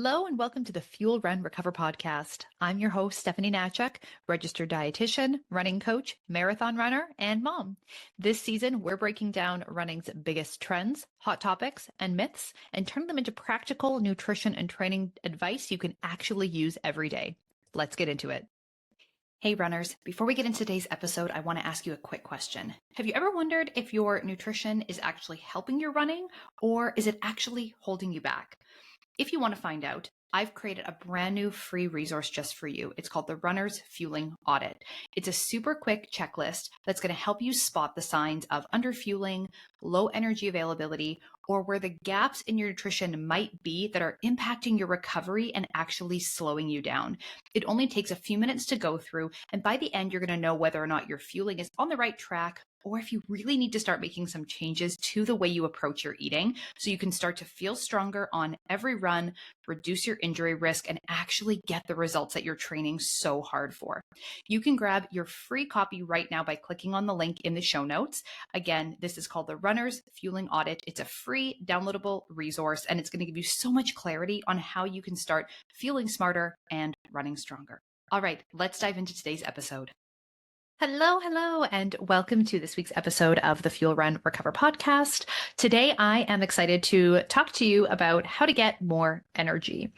Hello and welcome to the Fuel Run Recover podcast. I'm your host, Stephanie Natchuk, registered dietitian, running coach, marathon runner, and mom. This season, we're breaking down running's biggest trends, hot topics, and myths, and turning them into practical nutrition and training advice you can actually use every day. Let's get into it. Hey runners, before we get into today's episode, I want to ask you a quick question. Have you ever wondered if your nutrition is actually helping your running, or is it actually holding you back? If you want to find out, I've created a brand new free resource just for you. It's called the Runner's Fueling Audit. It's a super quick checklist that's going to help you spot the signs of underfueling, low energy availability, or where the gaps in your nutrition might be that are impacting your recovery and actually slowing you down. It only takes a few minutes to go through, and by the end, you're going to know whether or not your fueling is on the right track, or if you really need to start making some changes to the way you approach your eating so you can start to feel stronger on every run, reduce your injury risk, and actually get the results that you're training so hard for. You can grab your free copy right now by clicking on the link in the show notes. Again, this is called the Runner's Fueling Audit. It's a free downloadable resource, and it's going to give you so much clarity on how you can start feeling smarter and running stronger. All right, let's dive into today's episode. Hello, and welcome to this week's episode of the Fuel Run Recover podcast. Today, I am excited to talk to you about how to get more energy.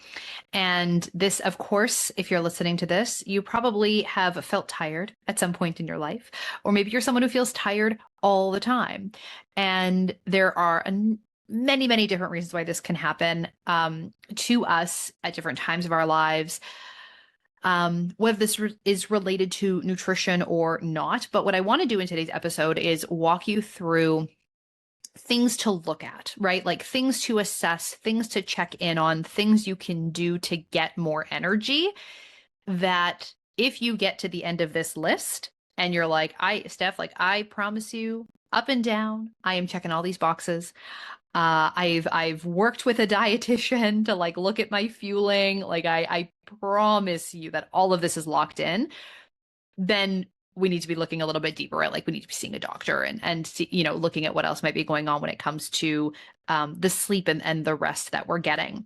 And this, of course, if you're listening to this, you probably have felt tired at some point in your life, or maybe you're someone who feels tired all the time. And there are many different reasons why this can happen to us at different times of our lives. Whether this is related to nutrition or not. But what I want to do in today's episode is walk you through things to look at, right? Like things to assess, things to check in on, things you can do to get more energy, that if you get to the end of this list and you're like, Steph, I promise you up and down, I am checking all these boxes. I've worked with a dietitian to look at my fueling. I promise you that all of this is locked in. Then we need to be looking a little bit deeper at we need to be seeing a doctor and see, looking at what else might be going on when it comes to the sleep and the rest that we're getting.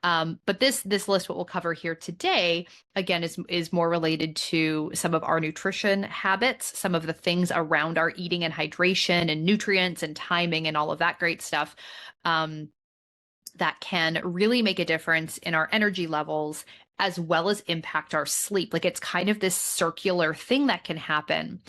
But this list, what we'll cover here today, again, is more related to some of our nutrition habits, some of the things around our eating and hydration and nutrients and timing and all of that great stuff that can really make a difference in our energy levels as well as impact our sleep. It's kind of this circular thing that can happen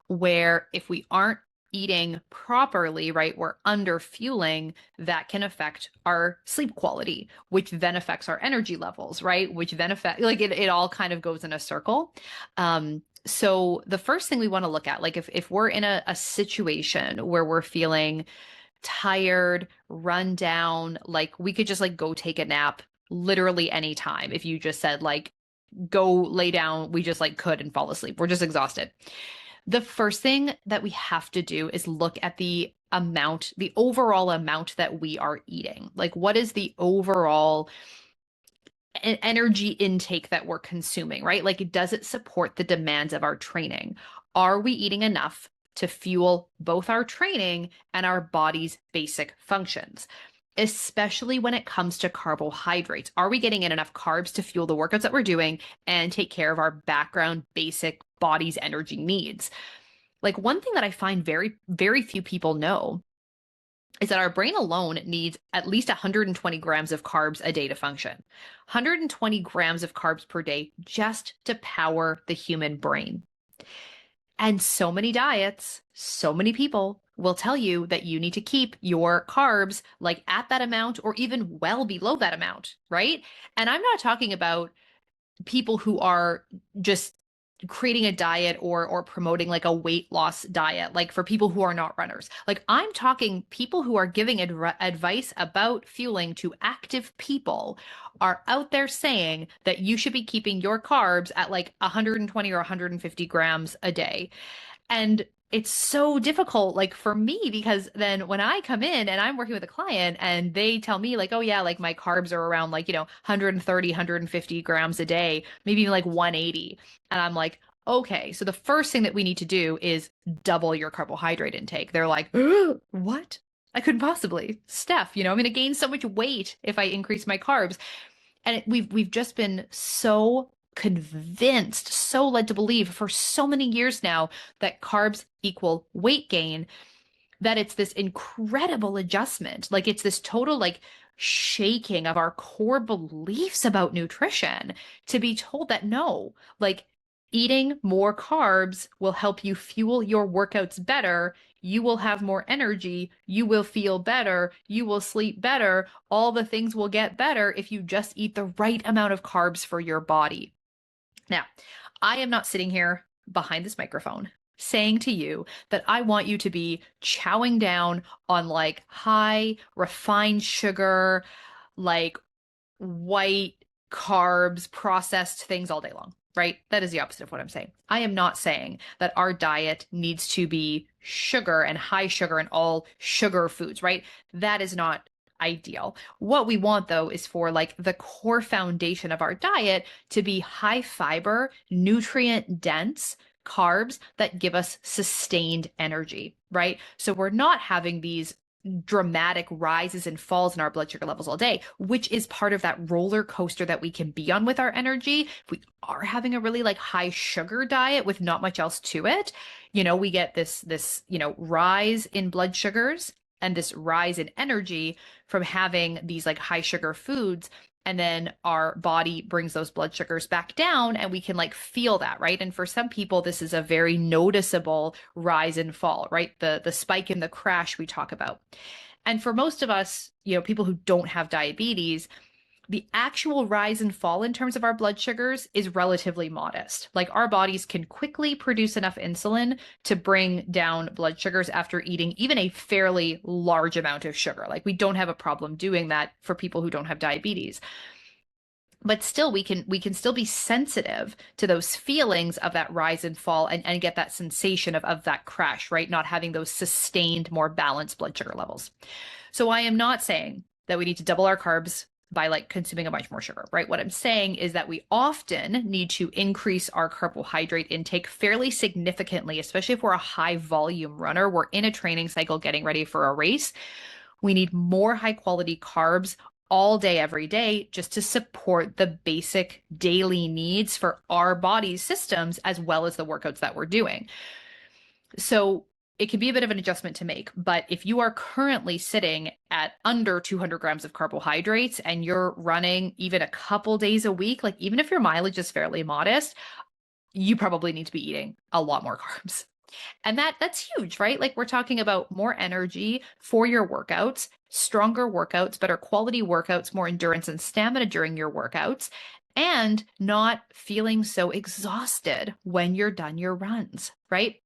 where if we aren't eating properly, right, we're under fueling, that can affect our sleep quality, which then affects our energy levels, right? Which then affect, it all kind of goes in a circle. So the first thing we want to look at, if we're in a situation where we're feeling tired, run down, we could just go take a nap literally any time. If you just said go lay down, we just could and fall asleep. We're just exhausted. The first thing that we have to do is look at the overall amount that we are eating. What is the overall energy intake that we're consuming, right? Does it support the demands of our training? Are we eating enough to fuel both our training and our body's basic functions, especially when it comes to carbohydrates? Are we getting in enough carbs to fuel the workouts that we're doing and take care of our background basic body's energy needs? One thing that I find very few people know is that our brain alone needs at least 120 grams of carbs a day to function. 120 grams of carbs per day just to power the human brain. And so many diets, so many people will tell you that you need to keep your carbs at that amount or even well below that amount, right? And I'm not talking about people who are just creating a diet or promoting a weight loss diet, for people who are not runners. I'm talking people who are giving advice about fueling to active people are out there saying that you should be keeping your carbs at 120 or 150 grams a day. And it's so difficult, for me, because then when I come in and I'm working with a client and they tell me oh yeah, my carbs are around 130, 150 grams a day, maybe even 180. And I'm like, okay, so the first thing that we need to do is double your carbohydrate intake. They're like, what? I couldn't possibly. Steph, I'm going to gain so much weight if I increase my carbs. And we've just been so convinced, so led to believe for so many years now that carbs equal weight gain, that it's this incredible adjustment. Like it's this total like shaking of our core beliefs about nutrition to be told that no, like eating more carbs will help you fuel your workouts better. You will have more energy. You will feel better. You will sleep better. All the things will get better if you just eat the right amount of carbs for your body. Now, I am not sitting here behind this microphone saying to you that I want you to be chowing down on like high refined sugar, like white carbs, processed things all day long, right? That is the opposite of what I'm saying. I am not saying that our diet needs to be sugar and high sugar and all sugar foods, right? That is not ideal. What we want though is for like the core foundation of our diet to be high fiber, nutrient dense carbs that give us sustained energy, right? So we're not having these dramatic rises and falls in our blood sugar levels all day, which is part of that roller coaster that we can be on with our energy. If we are having a really like high sugar diet with not much else to it, we get this rise in blood sugars and this rise in energy from having these like high sugar foods. And then our body brings those blood sugars back down and we can like feel that, right? And for some people, this is a very noticeable rise and fall, right? The spike and the crash we talk about. And for most of us, people who don't have diabetes, the actual rise and fall in terms of our blood sugars is relatively modest. Like our bodies can quickly produce enough insulin to bring down blood sugars after eating even a fairly large amount of sugar. Like we don't have a problem doing that for people who don't have diabetes. But still we can still be sensitive to those feelings of that rise and fall and get that sensation of that crash, right? Not having those sustained, more balanced blood sugar levels. So I am not saying that we need to double our carbs by like consuming a bunch more sugar, right? What I'm saying is that we often need to increase our carbohydrate intake fairly significantly, especially if we're a high volume runner. We're in a training cycle getting ready for a race. We need more high quality carbs all day, every day, just to support the basic daily needs for our body's systems, as well as the workouts that we're doing. So it can be a bit of an adjustment to make, but if you are currently sitting at under 200 grams of carbohydrates and you're running even a couple days a week, like even if your mileage is fairly modest, you probably need to be eating a lot more carbs. And that's huge, right? Like we're talking about more energy for your workouts, stronger workouts, better quality workouts, more endurance and stamina during your workouts, and not feeling so exhausted when you're done your runs, right?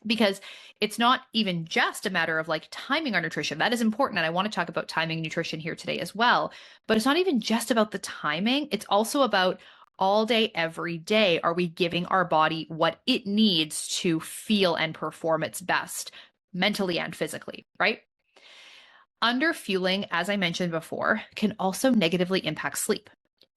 Because it's not even just a matter of like timing our nutrition. That is important. And I want to talk about timing nutrition here today as well. But it's not even just about the timing. It's also about all day, every day. Are we giving our body what it needs to feel and perform its best mentally and physically, right? Underfueling, as I mentioned before, can also negatively impact sleep.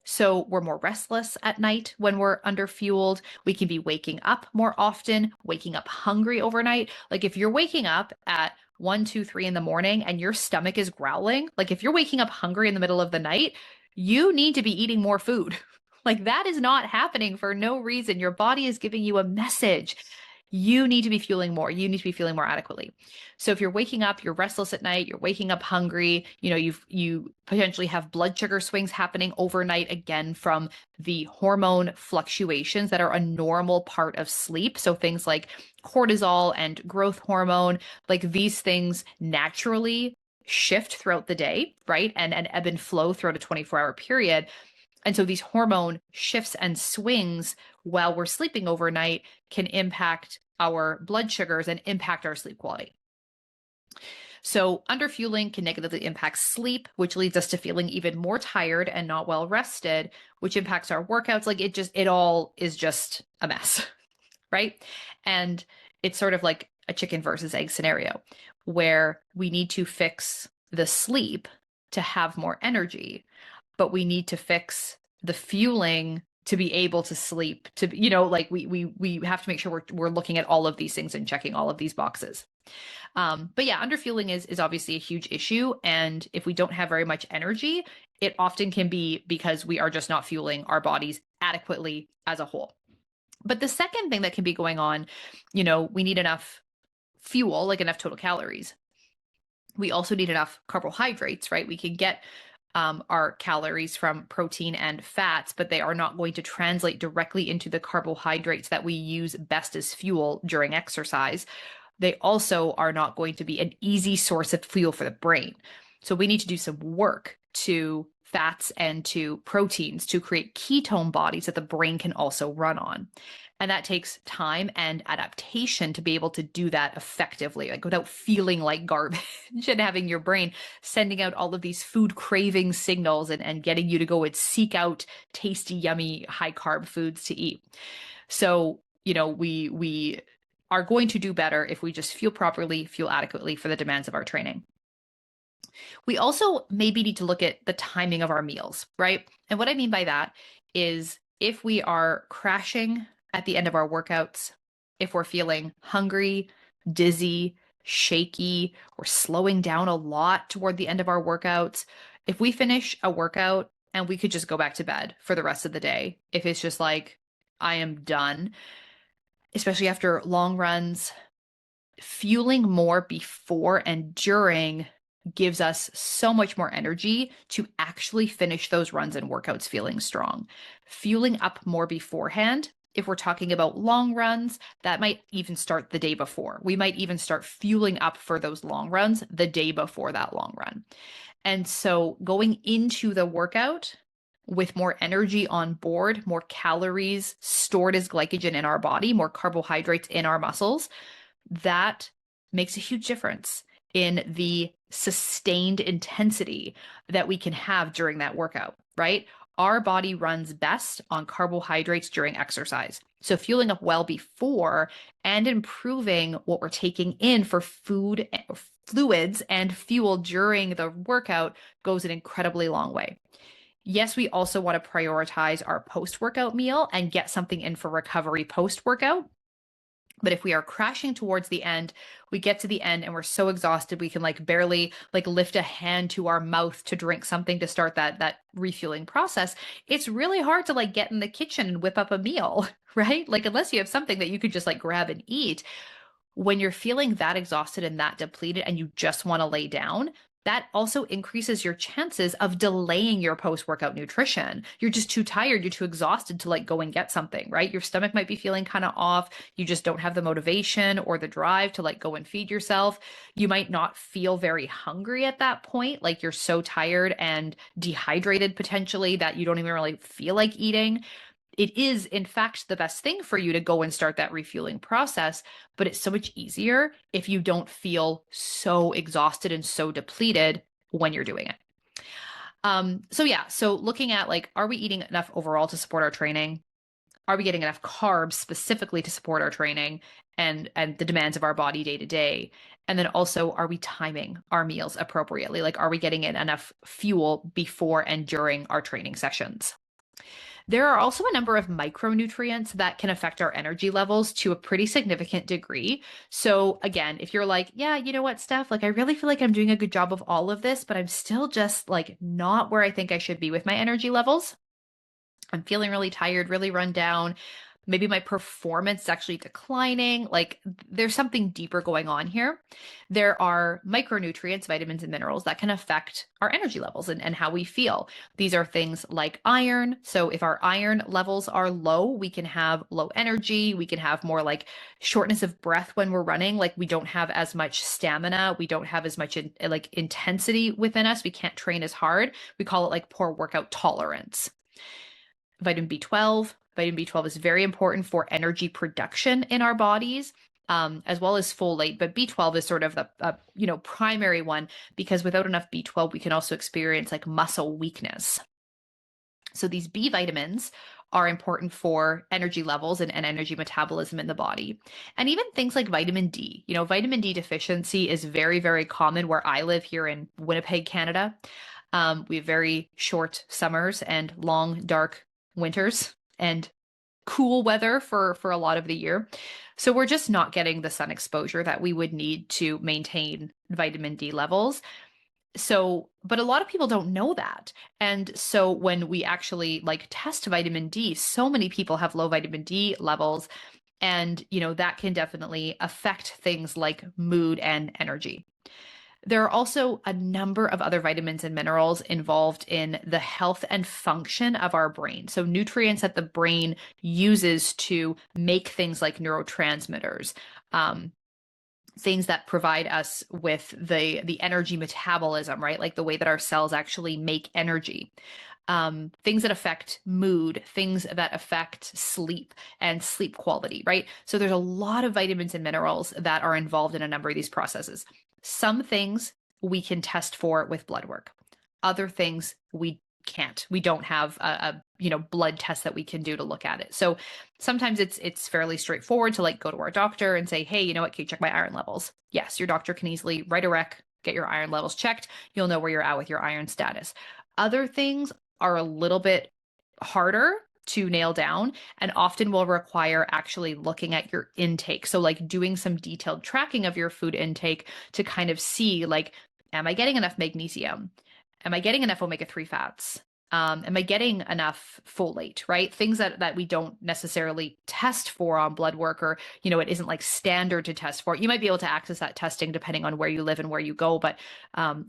So we're more restless at night when we're underfueled. We can be waking up more often, waking up hungry overnight. Like if you're waking up at 1, 2, 3 in the morning and your stomach is growling, like if you're waking up hungry in the middle of the night, you need to be eating more food. Like that is not happening for no reason. Your body is giving you a message. You need to be fueling more. You need to be feeling more adequately. So if you're waking up, you're restless at night, you're waking up hungry, you potentially have blood sugar swings happening overnight again from the hormone fluctuations that are a normal part of sleep. So things like cortisol and growth hormone, like these things naturally shift throughout the day, right? And ebb and flow throughout a 24-hour period. And so these hormone shifts and swings while we're sleeping overnight can impact our blood sugars and impact our sleep quality. So underfueling can negatively impact sleep, which leads us to feeling even more tired and not well rested, which impacts our workouts. Like it all is just a mess, right? And it's sort of like a chicken versus egg scenario where we need to fix the sleep to have more energy, but we need to fix the fueling to be able to sleep, to, you know, like we have to make sure we're looking at all of these things and checking all of these boxes. But yeah, underfueling is obviously a huge issue. And if we don't have very much energy, it often can be because we are just not fueling our bodies adequately as a whole. But the second thing that can be going on, you know, we need enough fuel, like enough total calories. We also need enough carbohydrates, right? We can get our calories from protein and fats, but they are not going to translate directly into the carbohydrates that we use best as fuel during exercise. They also are not going to be an easy source of fuel for the brain. So we need to do some work to fats and to proteins to create ketone bodies that the brain can also run on. And that takes time and adaptation to be able to do that effectively, like without feeling like garbage and having your brain sending out all of these food craving signals and getting you to go and seek out tasty, yummy, high carb foods to eat. So, you know, we are going to do better if we just fuel properly, fuel adequately for the demands of our training. We also maybe need to look at the timing of our meals, right? And what I mean by that is if we are crashing at the end of our workouts, if we're feeling hungry, dizzy, shaky, or slowing down a lot toward the end of our workouts, if we finish a workout and we could just go back to bed for the rest of the day, if it's just like, I am done, especially after long runs, fueling more before and during gives us so much more energy to actually finish those runs and workouts feeling strong. Fueling up more beforehand, if we're talking about long runs, that might even start the day before. We might even start fueling up for those long runs the day before that long run. And so going into the workout with more energy on board, more calories stored as glycogen in our body, more carbohydrates in our muscles, that makes a huge difference in the sustained intensity that we can have during that workout, right? Our body runs best on carbohydrates during exercise. So fueling up well before and improving what we're taking in for food, fluids, and fuel during the workout goes an incredibly long way. Yes, we also want to prioritize our post-workout meal and get something in for recovery post-workout. But if we are crashing towards the end, we get to the end and we're so exhausted we can like barely like lift a hand to our mouth to drink something to start that refueling process. It's really hard to like get in the kitchen and whip up a meal, right? Like unless you have something that you could just like grab and eat. When you're feeling that exhausted and that depleted and you just want to lay down, that also increases your chances of delaying your post-workout nutrition. You're just too tired, you're too exhausted to like go and get something, right? Your stomach might be feeling kind of off. You just don't have the motivation or the drive to like go and feed yourself. You might not feel very hungry at that point, like you're so tired and dehydrated potentially that you don't even really feel like eating. It is, in fact, the best thing for you to go and start that refueling process, but it's so much easier if you don't feel so exhausted and so depleted when you're doing it. So looking at like, are we eating enough overall to support our training? Are we getting enough carbs specifically to support our training and the demands of our body day to day? And then also, are we timing our meals appropriately? Like, are we getting in enough fuel before and during our training sessions? There are also a number of micronutrients that can affect our energy levels to a pretty significant degree. So again, if you're like, yeah, you know what, Steph, like I really feel like I'm doing a good job of all of this, but I'm still just like not where I think I should be with my energy levels. I'm feeling really tired, really run down. Maybe my performance is actually declining. Like there's something deeper going on here. There are micronutrients, vitamins, and minerals that can affect our energy levels and how we feel. These are things like iron. So if our iron levels are low, we can have low energy. We can have more like shortness of breath when we're running. Like we don't have as much stamina. We don't have as much like intensity within us. We can't train as hard. We call it like poor workout tolerance. Vitamin B12. Vitamin B12 is very important for energy production in our bodies, as well as folate. But B12 is sort of the primary one because without enough B12, we can also experience like muscle weakness. So these B vitamins are important for energy levels and energy metabolism in the body. And even things like vitamin D. You know, vitamin D deficiency is very, very common where I live here in Winnipeg, Canada. We have very short summers and long, dark winters. and cool weather for a lot of the year. So we're just not getting the sun exposure that we would need to maintain vitamin D levels. So, but a lot of people don't know that. And so when we actually like test vitamin D, so many people have low vitamin D levels. And, that can definitely affect things like mood and energy. There are also a number of other vitamins and minerals involved in the health and function of our brain. So, nutrients that the brain uses to make things like neurotransmitters, um, things that provide us with the energy metabolism, right? Like the way that our cells actually make energy. Things that affect mood, things that affect sleep and sleep quality, right? So there's a lot of vitamins and minerals that are involved in a number of these processes. Some things we can test for with blood work. Other things we can't. We don't have a blood test that we can do to look at it. So sometimes it's fairly straightforward to like go to our doctor and say, hey, you know what, can you check my iron levels? Yes, your doctor can easily write a rec, get your iron levels checked. You'll know where you're at with your iron status. Other things are a little bit harder to nail down and often will require actually looking at your intake. So like doing some detailed tracking of your food intake to kind of see like, am I getting enough magnesium? Am I getting enough omega-3 fats? Am I getting enough folate, right? Things that we don't necessarily test for on blood work, or, it isn't like standard to test for. You might be able to access that testing depending on where you live and where you go, but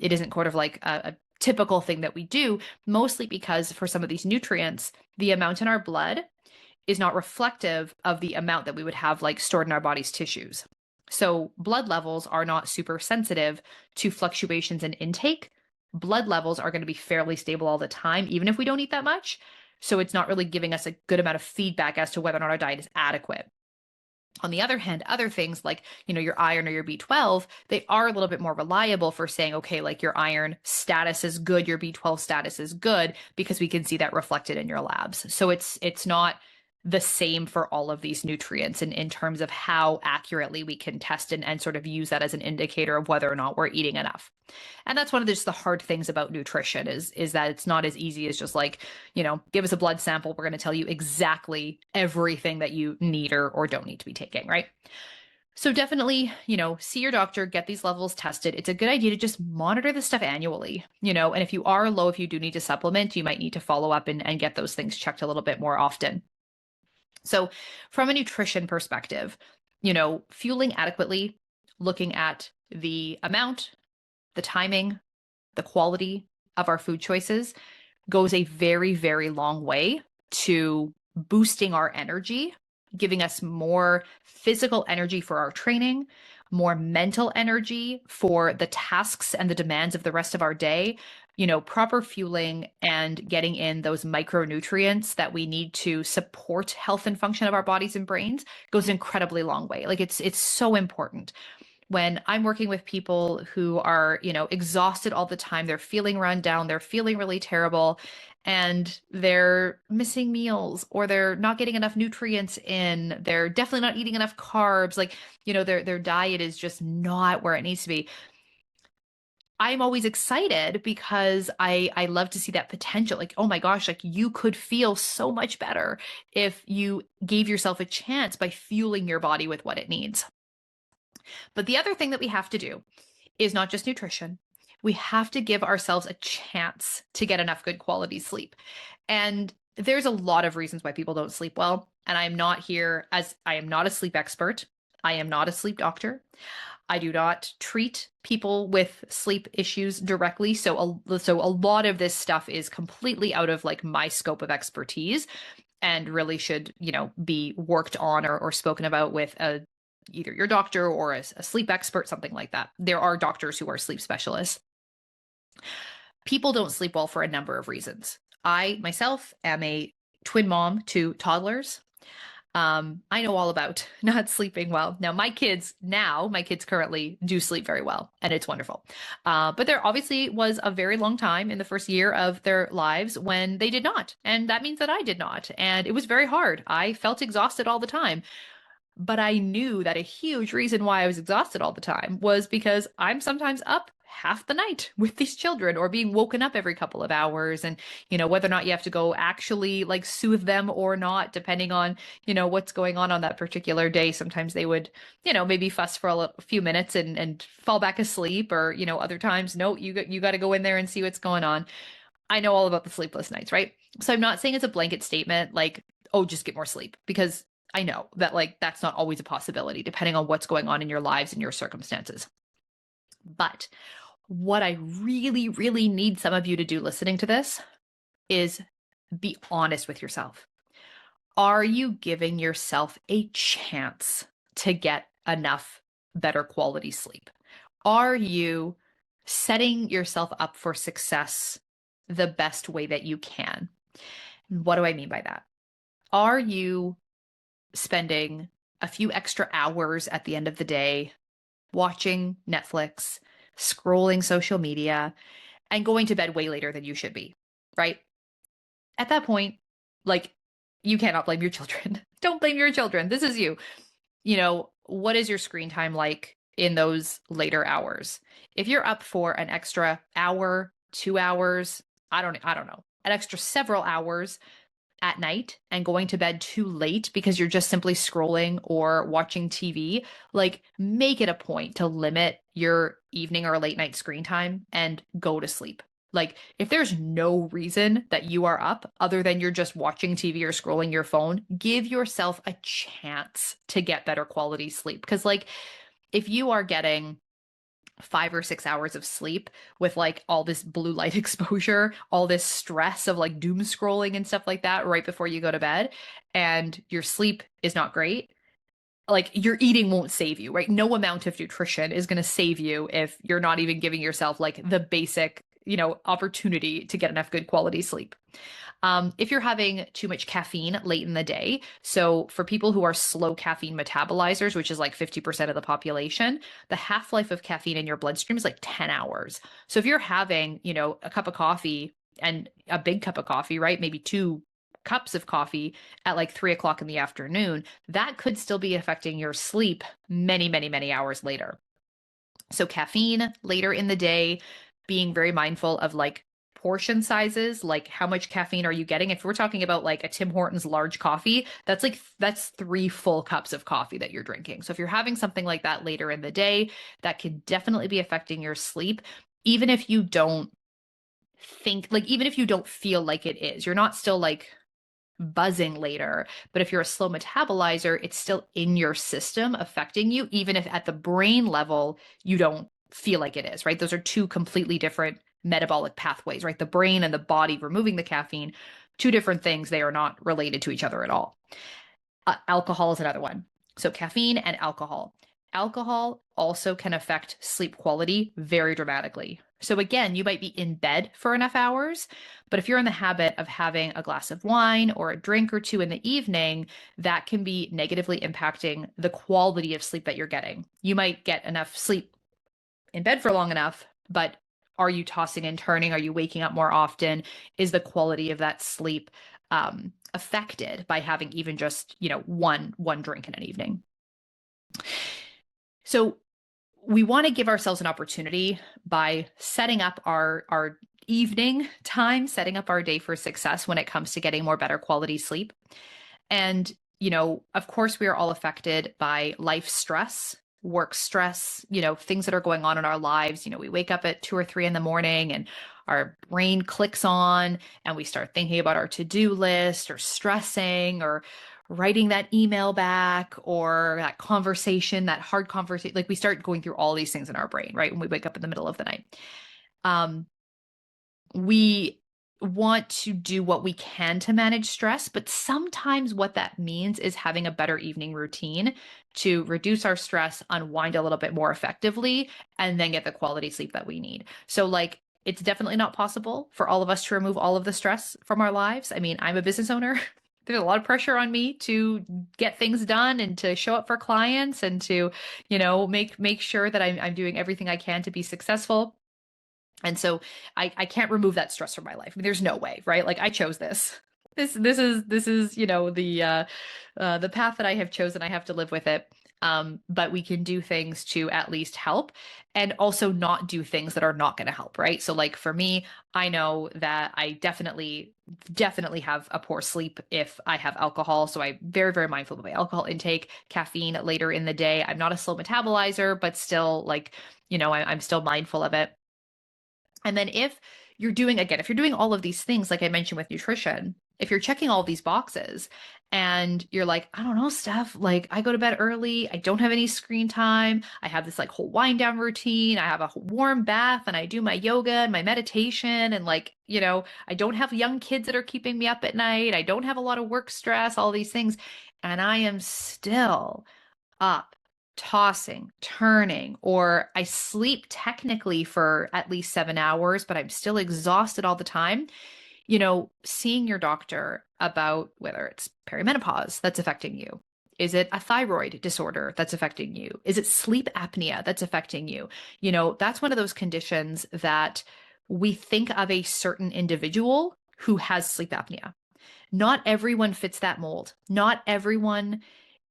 it isn't kind of like a typical thing that we do, mostly because for some of these nutrients, the amount in our blood is not reflective of the amount that we would have like stored in our body's tissues. So blood levels are not super sensitive to fluctuations in intake. Blood levels are going to be fairly stable all the time, even if we don't eat that much. So it's not really giving us a good amount of feedback as to whether or not our diet is adequate. On the other hand, other things like, your iron or your B12, they are a little bit more reliable for saying, okay, like your iron status is good, your B12 status is good, because we can see that reflected in your labs. So it's not the same for all of these nutrients in terms of how accurately we can test and sort of use that as an indicator of whether or not we're eating enough. And that's one of the hard things about nutrition is that it's not as easy as just like, give us a blood sample. We're going to tell you exactly everything that you need or don't need to be taking, right? So definitely, see your doctor, get these levels tested. It's a good idea to just monitor this stuff annually, and if you are low, if you do need to supplement, you might need to follow up and get those things checked a little bit more often. So from a nutrition perspective, fueling adequately, looking at the amount, the timing, the quality of our food choices goes a very, very long way to boosting our energy, giving us more physical energy for our training, more mental energy for the tasks and the demands of the rest of our day. Proper fueling and getting in those micronutrients that we need to support health and function of our bodies and brains goes an incredibly long way. Like it's so important. When I'm working with people who are, exhausted all the time, they're feeling run down, they're feeling really terrible, and they're missing meals or they're not getting enough nutrients in, they're definitely not eating enough carbs, like, their diet is just not where it needs to be. I'm always excited because I love to see that potential. Like, oh my gosh, like you could feel so much better if you gave yourself a chance by fueling your body with what it needs. But the other thing that we have to do is not just nutrition. We have to give ourselves a chance to get enough good quality sleep. And there's a lot of reasons why people don't sleep well. And I am not a sleep expert. I am not a sleep doctor. I do not treat people with sleep issues directly. So a lot of this stuff is completely out of like my scope of expertise and really should, be worked on or spoken about with either your doctor or a sleep expert, something like that. There are doctors who are sleep specialists. People don't sleep well for a number of reasons. I myself am a twin mom to toddlers. I know all about not sleeping well. Now, my kids currently do sleep very well, and it's wonderful. But there obviously was a very long time in the first year of their lives when they did not. And that means that I did not. And it was very hard. I felt exhausted all the time. But I knew that a huge reason why I was exhausted all the time was because I'm sometimes up half the night with these children or being woken up every couple of hours. And, whether or not you have to go actually like soothe them or not, depending on, what's going on that particular day. Sometimes they would, maybe fuss for a few minutes and fall back asleep, or, other times, no, you got to go in there and see what's going on. I know all about the sleepless nights, right? So I'm not saying it's a blanket statement like, oh, just get more sleep, because I know that like that's not always a possibility depending on what's going on in your lives and your circumstances. But what I really, really need some of you to do listening to this is be honest with yourself. Are you giving yourself a chance to get enough better quality sleep? Are you setting yourself up for success the best way that you can? What do I mean by that? Are you spending a few extra hours at the end of the day watching Netflix, scrolling social media, and going to bed way later than you should be, right? At that point, like, you cannot blame your children. Don't blame your children. This is you. What is your screen time like in those later hours? If you're up for an extra hour, 2 hours, I don't know, an extra several hours at night and going to bed too late because you're just simply scrolling or watching TV, like, make it a point to limit your evening or late night screen time and go to sleep. Like, if there's no reason that you are up other than you're just watching TV or scrolling your phone, give yourself a chance to get better quality sleep. Because, like, if you are getting 5 or 6 hours of sleep with like all this blue light exposure, all this stress of like doom scrolling and stuff like that right before you go to bed, and your sleep is not great, like, your eating won't save you, right? No amount of nutrition is going to save you if you're not even giving yourself like the basic, opportunity to get enough good quality sleep. If you're having too much caffeine late in the day, so for people who are slow caffeine metabolizers, which is like 50% of the population, the half life of caffeine in your bloodstream is like 10 hours. So if you're having, a cup of coffee and a big cup of coffee, right? Maybe 2 cups of coffee at like 3 o'clock in the afternoon, that could still be affecting your sleep many, many, many hours later. So caffeine later in the day, being very mindful of like portion sizes, like how much caffeine are you getting? If we're talking about like a Tim Hortons large coffee, that's 3 full cups of coffee that you're drinking. So if you're having something like that later in the day, that could definitely be affecting your sleep, even if you don't even if you don't feel like it is. You're not still like buzzing later. But if you're a slow metabolizer, it's still in your system affecting you, even if at the brain level, you don't feel like it is, right? Those are two completely different metabolic pathways, right? The brain and the body removing the caffeine, two different things. They are not related to each other at all. Alcohol is another one. So caffeine and alcohol. Alcohol also can affect sleep quality very dramatically. So again, you might be in bed for enough hours, but if you're in the habit of having a glass of wine or a drink or two in the evening, that can be negatively impacting the quality of sleep that you're getting. You might get enough sleep in bed for long enough, but are you tossing and turning? Are you waking up more often? Is the quality of that sleep affected by having even just, one drink in an evening? So we want to give ourselves an opportunity by setting up our evening time, setting up our day for success when it comes to getting more better quality sleep. And, of course, we are all affected by life stress, work stress, things that are going on in our lives. We wake up at 2 or 3 in the morning and our brain clicks on and we start thinking about our to-do list or stressing or writing that email back or that conversation, that hard conversation. Like, we start going through all these things in our brain, right? When we wake up in the middle of the night. We want to do what we can to manage stress, but sometimes what that means is having a better evening routine to reduce our stress, unwind a little bit more effectively, and then get the quality sleep that we need. So, like, it's definitely not possible for all of us to remove all of the stress from our lives. I mean, I'm a business owner. There's a lot of pressure on me to get things done and to show up for clients and to, make sure that I'm doing everything I can to be successful. And so I can't remove that stress from my life. I mean, there's no way, right? Like, I chose this. This is, the path that I have chosen. I have to live with it. But we can do things to at least help and also not do things that are not going to help, right? So like for me, I know that I definitely have a poor sleep if I have alcohol. So I'm very, very mindful of my alcohol intake, caffeine later in the day. I'm not a slow metabolizer, but still like, I'm still mindful of it. And then if you're doing all of these things, like I mentioned with nutrition, if you're checking all these boxes and you're like, I don't know, Steph, like I go to bed early, I don't have any screen time, I have this like whole wind down routine, I have a warm bath and I do my yoga and my meditation and like, I don't have young kids that are keeping me up at night, I don't have a lot of work stress, all these things, and I am still up, tossing, turning, or I sleep technically for at least 7 hours, but I'm still exhausted all the time, seeing your doctor about whether it's perimenopause that's affecting you. Is it a thyroid disorder that's affecting you? Is it sleep apnea that's affecting you? That's one of those conditions that we think of a certain individual who has sleep apnea. Not everyone fits that mold. Not everyone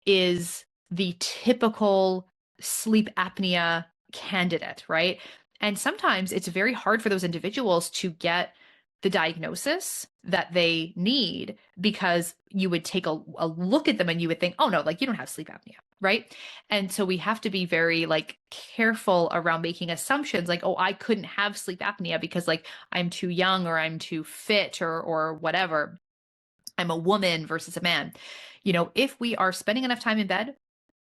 is the typical sleep apnea candidate, right? And sometimes it's very hard for those individuals to get the diagnosis that they need because you would take a look at them and you would think, oh no, like you don't have sleep apnea, right? And so we have to be very like careful around making assumptions like, oh, I couldn't have sleep apnea because like I'm too young or I'm too fit or whatever. I'm a woman versus a man. If we are spending enough time in bed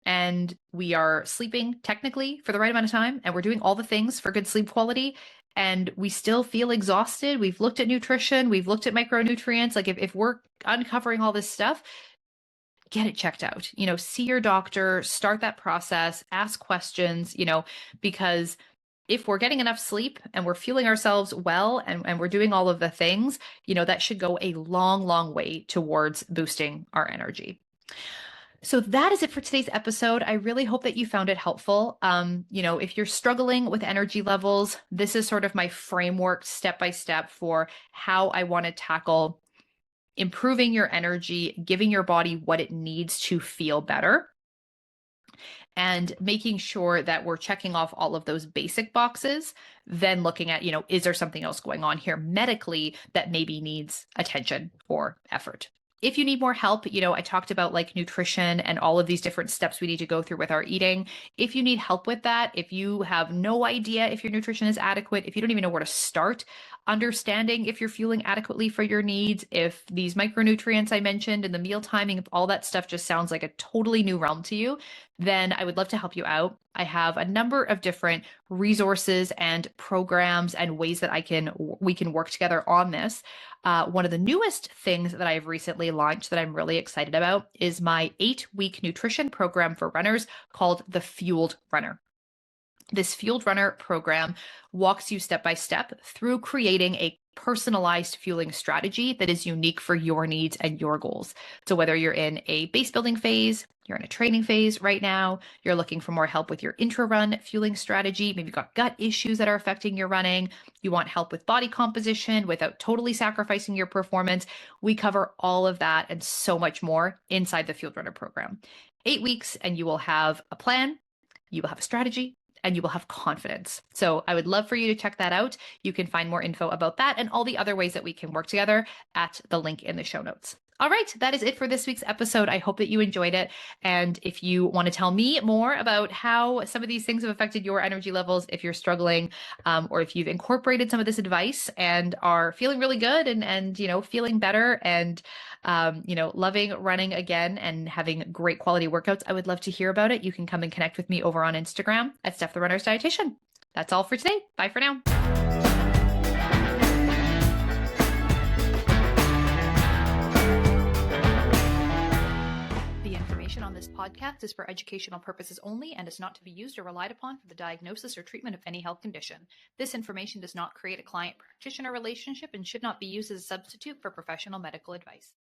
and we are sleeping technically for the right amount of time and we're doing all the things for good sleep quality and we still feel exhausted, we've looked at nutrition, we've looked at micronutrients, like if we're uncovering all this stuff, get it checked out. See your doctor, start that process, ask questions, because if we're getting enough sleep and we're feeling ourselves well and we're doing all of the things, that should go a long, long way towards boosting our energy. So that is it for today's episode. I really hope that you found it helpful. If you're struggling with energy levels, this is sort of my framework step by step for how I want to tackle improving your energy, giving your body what it needs to feel better, and making sure that we're checking off all of those basic boxes, then looking at, is there something else going on here medically that maybe needs attention or effort? If you need more help, I talked about like nutrition and all of these different steps we need to go through with our eating. If you need help with that, if you have no idea if your nutrition is adequate, if you don't even know where to start understanding if you're fueling adequately for your needs, if these micronutrients I mentioned and the meal timing, if all that stuff just sounds like a totally new realm to you, then I would love to help you out. I have a number of different resources and programs and ways that we can work together on this. One of the newest things that I've recently launched that I'm really excited about is my 8-week nutrition program for runners called the Fueled Runner. This Fueled Runner program walks you step by step through creating a personalized fueling strategy that is unique for your needs and your goals. So whether you're in a base building phase, you're in a training phase right now, you're looking for more help with your intra-run fueling strategy, maybe you've got gut issues that are affecting your running, you want help with body composition without totally sacrificing your performance, we cover all of that and so much more inside the Fueled Runner program. 8 weeks and you will have a plan, you will have a strategy, and you will have confidence. So I would love for you to check that out. You can find more info about that and all the other ways that we can work together at the link in the show notes. All right, that is it for this week's episode. I hope that you enjoyed it. And if you want to tell me more about how some of these things have affected your energy levels, if you're struggling, or if you've incorporated some of this advice and are feeling really good and feeling better and loving running again and having great quality workouts, I would love to hear about it. You can come and connect with me over on Instagram at Steph the Runner's Dietitian. That's all for today. Bye for now. The information on this podcast is for educational purposes only and is not to be used or relied upon for the diagnosis or treatment of any health condition. This information does not create a client-practitioner relationship and should not be used as a substitute for professional medical advice.